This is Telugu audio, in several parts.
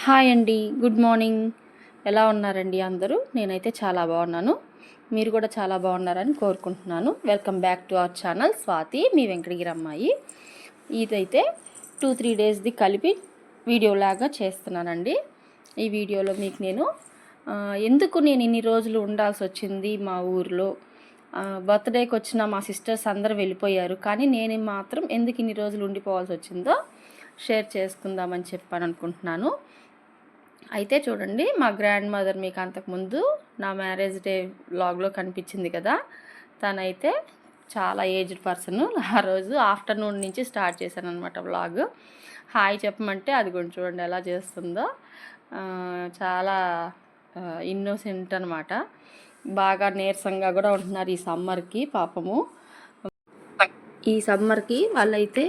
హాయ్ అండి, గుడ్ మార్నింగ్. ఎలా ఉన్నారండి అందరూ? నేనైతే చాలా బాగున్నాను. మీరు కూడా చాలా బాగున్నారని కోరుకుంటున్నాను. Welcome back to our channel Swathi, మీ వెంకటగిరి అమ్మాయి. ఇదైతే 2-3 డేస్ది కలిపి వీడియోలాగా చేస్తున్నానండి. ఈ వీడియోలో మీకు నేను ఎందుకు నేను ఇన్ని రోజులు ఉండాల్సి వచ్చింది మా ఊరిలో, బర్త్డేకి వచ్చిన మా సిస్టర్స్ అందరూ వెళ్ళిపోయారు, కానీ నేను మాత్రం ఎందుకు ఇన్ని రోజులు ఉండిపోవాల్సి వచ్చిందో షేర్ చేసుకుందామని చెప్పాను అనుకుంటున్నాను. అయితే చూడండి, మా గ్రాండ్ మదర్ మీకు అంతకుముందు నా మ్యారేజ్ డే వ్లాగ్లో కనిపించింది కదా, తనైతే చాలా ఏజ్డ్ పర్సన్. ఆ రోజు ఆఫ్టర్నూన్ నుంచి స్టార్ట్ చేశాను అనమాట వ్లాగ్. హాయ్ చెప్పమంటే అది కూడా చూడండి ఎలా చేస్తుందో. చాలా ఇన్నోసెంట్ అనమాట. బాగా నీరసంగా కూడా ఉంటున్నారు ఈ సమ్మర్కి. పాపము ఈ సమ్మర్కి వాళ్ళైతే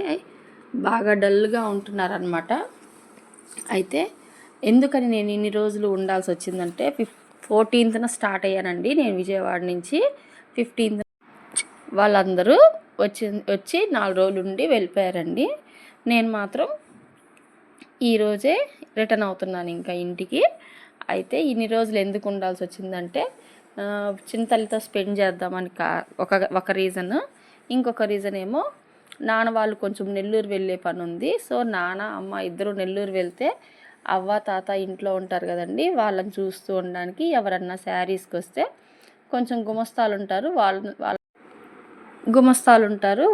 బాగా డల్గా ఉంటున్నారనమాట. అయితే ఎందుకని నేను ఇన్ని రోజులు ఉండాల్సి వచ్చిందంటే 14th స్టార్ట్ అయ్యానండి నేను విజయవాడ నుంచి. 15th వాళ్ళందరూ వచ్చి 4 రోజులు ఉండి వెళ్ళిపోయారండి. నేను మాత్రం ఈరోజే రిటర్న్ అవుతున్నాను ఇంకా ఇంటికి. అయితే ఇన్ని రోజులు ఎందుకు ఉండాల్సి వచ్చిందంటే చింతలతో స్పెండ్ చేద్దామని ఒక రీజన్. ఇంకొక రీజన్ ఏమో నాన్న వాళ్ళు కొంచెం నెల్లూరు వెళ్ళే పని ఉంది. సో నాన్న అమ్మ ఇద్దరు నెల్లూరు వెళ్తే అవ్వ తాత ఇంట్లో ఉంటారు కదండి, వాళ్ళని చూస్తూ ఉండడానికి ఎవరన్నా శారీస్కి వస్తే కొంచెం గుమస్తాలు ఉంటారు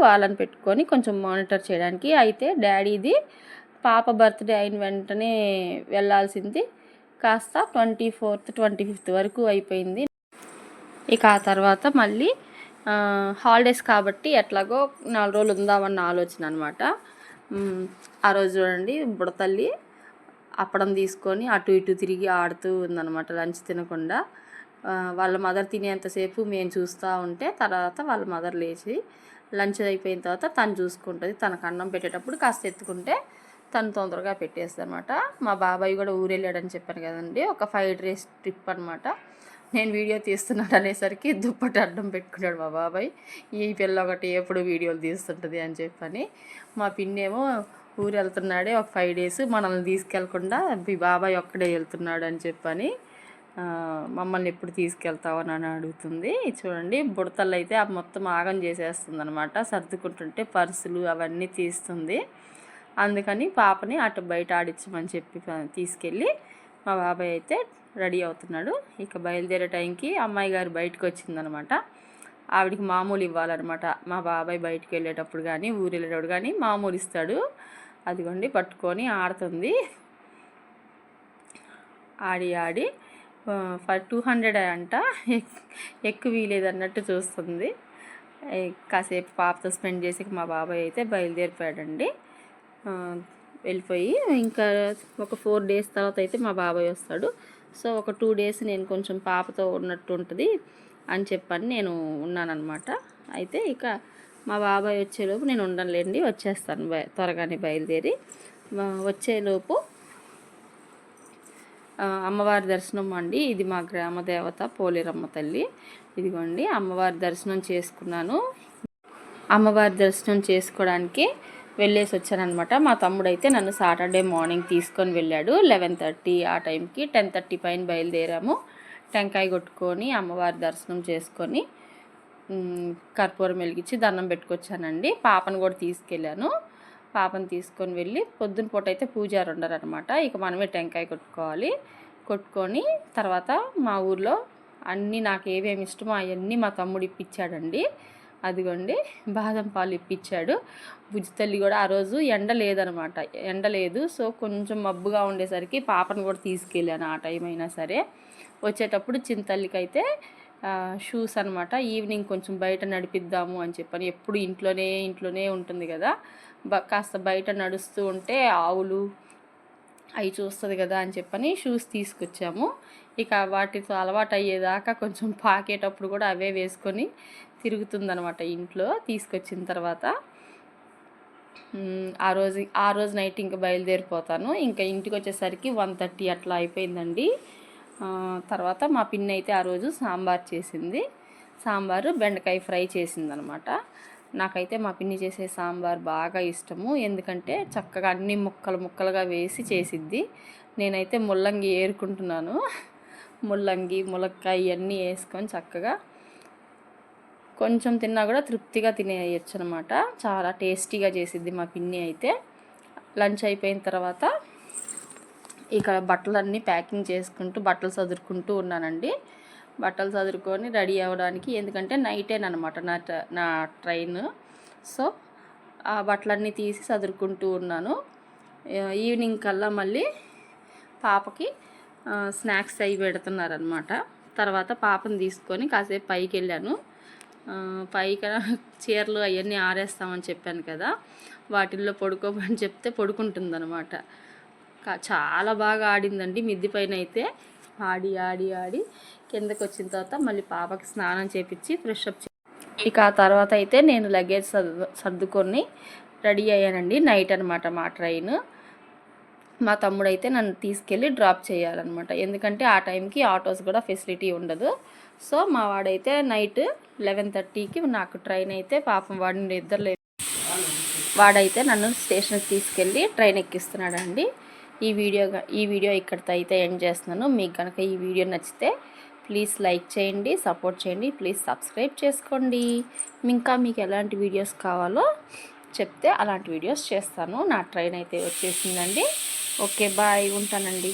వాళ్ళని పెట్టుకొని కొంచెం మానిటర్ చేయడానికి. అయితే డాడీది పాప బర్త్డే అయిన వెంటనే వెళ్ళాల్సింది కాస్త 24th 25th వరకు అయిపోయింది. ఇక ఆ తర్వాత మళ్ళీ హాలిడేస్ కాబట్టి ఎట్లాగో 4 రోజులు ఉందామన్న ఆలోచన అనమాట. ఆ రోజు చూడండి, బుడతల్లి అప్పడం తీసుకొని అటు ఇటు తిరిగి ఆడుతూ ఉందన్నమాట, లంచ్ తినకుండా. వాళ్ళ మదర్ తినేంతసేపు మేము చూస్తూ ఉంటే తర్వాత వాళ్ళ మదర్ లేచి లంచ్ అయిపోయిన తర్వాత తను చూసుకుంటుంది. తనకు అన్నం పెట్టేటప్పుడు కాస్త ఎత్తుకుంటే తను తొందరగా పెట్టేస్తుంది అనమాట. మా బాబాయ్ కూడా ఊరెళ్ళాడని చెప్పాను కదండి, ఒక 5 days ట్రిప్ అనమాట. నేను వీడియో తీస్తున్నాడు అనేసరికి దుప్పటి అడ్డం పెట్టుకున్నాడు మా బాబాయ్. ఈ పిల్ల ఒకటి ఎప్పుడు వీడియోలు తీస్తుంటుంది అని చెప్పని. మా పిన్నేమో ఊరు వెళ్తున్నాడే ఒక 5 days, మనల్ని తీసుకెళ్లకుండా మీ బాబాయ్ ఒక్కడే వెళ్తున్నాడు అని చెప్పని మమ్మల్ని ఎప్పుడు తీసుకెళ్తావని అని అడుగుతుంది. చూడండి, బుడతలు అయితే మొత్తం ఆగం చేసేస్తుంది అనమాట. సర్దుకుంటుంటే పర్సులు అవన్నీ తీస్తుంది. అందుకని పాపని అటు బయట ఆడించమని చెప్పి తీసుకెళ్ళి మా బాబాయ్ అయితే రెడీ అవుతున్నాడు. ఇక బయలుదేరే టైంకి అమ్మాయి గారు బయటకు వచ్చిందనమాట. ఆవిడికి మామూలు ఇవ్వాలన్నమాట. మా బాబాయ్ బయటికి వెళ్ళేటప్పుడు కానీ ఊరు వెళ్ళేటప్పుడు కానీ మామూలు ఇస్తాడు. అదిగోండి పట్టుకొని ఆడుతుంది. ఆడి 200 అంట, ఎక్కువ వీలేదన్నట్టు చూస్తుంది. కాసేపు పాపతో స్పెండ్ చేసి మా బాబాయ్ అయితే బయలుదేరిపోయాడండి. వెళ్ళిపోయి ఇంకా ఒక 4 days తర్వాత అయితే మా బాబాయ్ వస్తాడు. సో ఒక 2 days నేను కొంచెం పాపతో ఉన్నట్టు ఉంటుంది అని చెప్పని నేను ఉన్నానన్నమాట. అయితే ఇక మా బాబాయ్ వచ్చేలోపు నేను ఉండలేండి, వచ్చేస్తాను త్వరగానే బయలుదేరి. వచ్చేలోపు అమ్మవారి దర్శనం అండి. ఇది మా గ్రామ దేవత పోలేరమ్మ తల్లి. ఇదిగోండి అమ్మవారి దర్శనం చేసుకున్నాను. అమ్మవారి దర్శనం చేసుకోవడానికి వెళ్ళేసి వచ్చానమాట. మా తమ్ముడైతే నన్ను సాటర్డే మార్నింగ్ తీసుకొని వెళ్ళాడు. 11:30 ఆ టైంకి. 10:30 పైన బయలుదేరాము. టెంకాయ కొట్టుకొని అమ్మవారి దర్శనం చేసుకొని కర్పూరం వెలిగించి దండం పెట్టుకొచ్చానండి. పాపను కూడా తీసుకెళ్ళాను. పాపను తీసుకొని వెళ్ళి పొద్దున పూట అయితే పూజారు ఉండరనమాట. ఇక మనమే టెంకాయ కొట్టుకొని తర్వాత మా ఊర్లో అన్నీ నాకు ఏమేమి ఇష్టమో అవన్నీ మా తమ్ముడు ఇప్పించాడండి. అదిగోండి బాదం పాలు ఇప్పించాడు. బుజ్జితల్లి కూడా ఆ రోజు ఎండ లేదు. సో కొంచెం మబ్బుగా ఉండేసరికి పాపను కూడా తీసుకెళ్ళాను ఆ టైం అయినా సరే. వచ్చేటప్పుడు చింతల్లికి అయితే షూస్ అనమాట. ఈవినింగ్ కొంచెం బయట నడిపిద్దాము అని చెప్పని, ఎప్పుడు ఇంట్లోనే ఉంటుంది కదా, కాస్త బయట నడుస్తూ ఉంటే ఆవులు అవి చూస్తుంది కదా అని చెప్పని షూస్ తీసుకొచ్చాము. ఇక వాటితో అలవాటు అయ్యేదాకా కొంచెం పాకేటప్పుడు కూడా అవే వేసుకొని తిరుగుతుందనమాట ఇంట్లో. తీసుకొచ్చిన తర్వాత ఆ రోజు నైట్ ఇంకా బయలుదేరిపోతాను. ఇంకా ఇంటికి వచ్చేసరికి 1:30 అట్లా అయిపోయిందండి. తర్వాత మా పిన్ని అయితే ఆ రోజు సాంబార్ చేసింది. సాంబారు బెండకాయ ఫ్రై చేసిందనమాట. నాకైతే మా పిన్ని చేసే సాంబార్ బాగా ఇష్టము, ఎందుకంటే చక్కగా అన్ని ముక్కలుగా వేసి చేసిద్ది. నేనైతే ముల్లంగి ఏరుకుంటున్నాను. ముల్లంగి ములక్కాయ ఇవన్నీ వేసుకొని చక్కగా కొంచెం తిన్నా కూడా తృప్తిగా తినేయచ్చు అనమాట. చాలా టేస్టీగా చేసిద్ది మా పిన్ని అయితే. లంచ్ అయిపోయిన తర్వాత ఇక్కడ బట్టలన్నీ ప్యాకింగ్ చేసుకుంటూ బట్టలు సదురుకుంటూ ఉన్నానండి. బట్టలు చదురుకొని రెడీ అవ్వడానికి, ఎందుకంటే నైటేనమాట నా ట్రైన్. సో ఆ బట్టలన్నీ తీసి చదురుకుంటూ ఉన్నాను. ఈవినింగ్ కల్లా మళ్ళీ పాపకి స్నాక్స్ అవి పెడుతున్నారనమాట. తర్వాత పాపను తీసుకొని కాసేపు పైకి వెళ్ళాను. పైకి చీరలు అవన్నీ ఆరేస్తామని చెప్పాను కదా, వాటిల్లో పడుకోమని చెప్తే పడుకుంటుందన్నమాట. చాలా బాగా ఆడిందండి మిద్ది పైన అయితే. ఆడి ఆడి ఆడి కిందకి వచ్చిన తర్వాత మళ్ళీ పాపకి స్నానం చేపించి ఫ్రెష్ అప్ ఇక ఆ తర్వాత అయితే నేను లగేజ్ సర్దుకొని రెడీ అయ్యానండి. నైట్ అనమాట మా ట్రైన్. మా తమ్ముడైతే నన్ను తీసుకెళ్ళి డ్రాప్ చేయాలన్నమాట, ఎందుకంటే ఆ టైంకి ఆటోస్ కూడా ఫెసిలిటీ ఉండదు. సో మా వాడైతే నైట్ 11:30కి నాకు ట్రైన్ అయితే, పాపం వాడిని నిద్రలేదు, వాడైతే నన్ను స్టేషన్కి తీసుకెళ్ళి ట్రైన్ ఎక్కిస్తున్నాడండి. ఈ వీడియో ఇక్కడితో అయితే ఎండ్ చేస్తున్నాను. మీకు కనుక ఈ వీడియో నచ్చితే ప్లీజ్ లైక్ చేయండి, సపోర్ట్ చేయండి, ప్లీజ్ సబ్స్క్రైబ్ చేసుకోండి. ఇంకా మీకు ఎలాంటి వీడియోస్ కావాలో చెప్తే అలాంటి వీడియోస్ చేస్తాను. నా ట్రైన్ అయితే వచ్చేసిందండి. ఓకే బాయ్, ఉంటానండి.